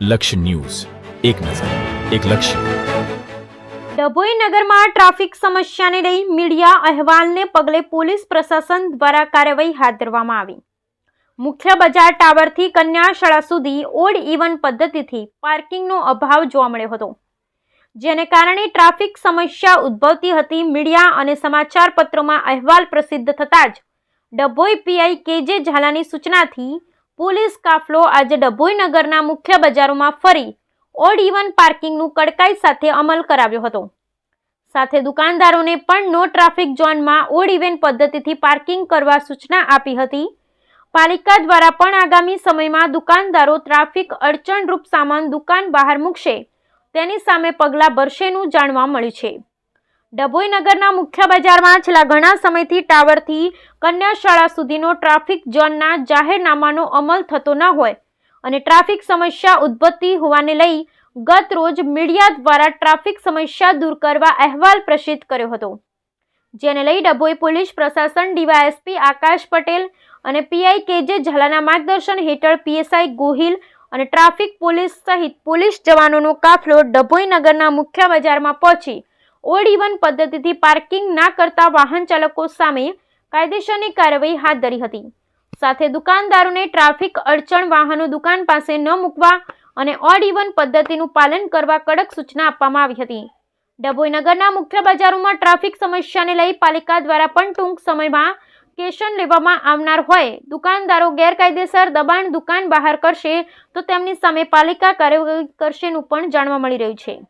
લક્ષ્ય ન્યૂઝ, એક નજર, એક લક્ષ્ય. ડભોઈ નગરમાં ટ્રાફિક સમસ્યાને લઈ મીડિયા અહેવાલને પગલે પોલીસ પ્રશાસન દ્વારા કાર્યવાહી હાથ ધરવામાં આવી. મુખ્ય બજાર ટાવરથી કન્યા શાળા સુધી ઓડ ઇવન પદ્ધતિથી પાર્કિંગનો અભાવ જોવા મળ્યો હતો, જેને કારણે ટ્રાફિક સમસ્યા ઉદ્ભવતી હતી. મીડિયા અને સમાચાર પત્રોમાં અહેવાલ પ્રસિદ્ધ થતાં જ ડભોઈ પીઆઈ કેજે ઝાલાની સૂચનાથી પોલીસ કાફલો આજે ડભોઈ નગરના મુખ્ય બજારોમાં ફરી ઓડ ઇવન પાર્કિંગનું કડકાઈ સાથે અમલ કરાવ્યો હતો. સાથે દુકાનદારોને પણ નો ટ્રાફિક ઝોનમાં ઓડ ઇવન પદ્ધતિથી પાર્કિંગ કરવા સૂચના આપી હતી. પાલિકા દ્વારા પણ આગામી સમયમાં દુકાનદારો ટ્રાફિક અડચણરૂપ સામાન દુકાન બહાર મૂકશે તેની સામે પગલાં ભરશેનું જાણવા મળ્યું છે. ડભોઈ નગરના મુખ્ય બજારમાં છેલ્લા ઘણા સમયથી ટાવરથી કન્યા શાળા સુધીનો ટ્રાફિક ઝોનના જાહેરનામાનો અમલ થતો ન હોય અને ટ્રાફિક સમસ્યા ઉદ્ભવતી હોવાને લઈ ગત રોજ મીડિયા દ્વારા ટ્રાફિક સમસ્યા દૂર કરવા અહેવાલ પ્રસિદ્ધ કર્યો હતો, જેને લઈ ડભોઈ પોલીસ પ્રશાસન ડીવાયએસપી આકાશ પટેલ અને પીઆઈ કેજે ઝાલાના માર્ગદર્શન હેઠળ પીએસઆઈ ગોહિલ અને ટ્રાફિક પોલીસ સહિત પોલીસ જવાનોનો કાફલો ડભોઈ નગરના મુખ્ય બજારમાં પહોંચી ઓડ ઇવન પદ્ધતિથી પાર્કિંગ ના કરતા વાહન ચાલકો સામે કાયદેસરની કાર્યવાહી હાથ ધરી હતી. સાથે દુકાનદારોને ટ્રાફિક અડચણ વાહનો દુકાન પાસે ન મૂકવા અને ઓડ ઇવન પદ્ધતિનું પાલન કરવા કડક સૂચના આપવામાં આવી હતી. ડભોઈ નગરના મુખ્ય બજારોમાં ટ્રાફિક સમસ્યાને લઈ પાલિકા દ્વારા પણ ટૂંક સમયમાં કેશન લેવામાં આવનાર હોય. દુકાનદારો ગેરકાયદેસર દબાણ દુકાન બહાર કરશે તો તેમની સામે પાલિકા કાર્યવાહી કરશેનું પણ જાણવા મળી રહ્યું છે.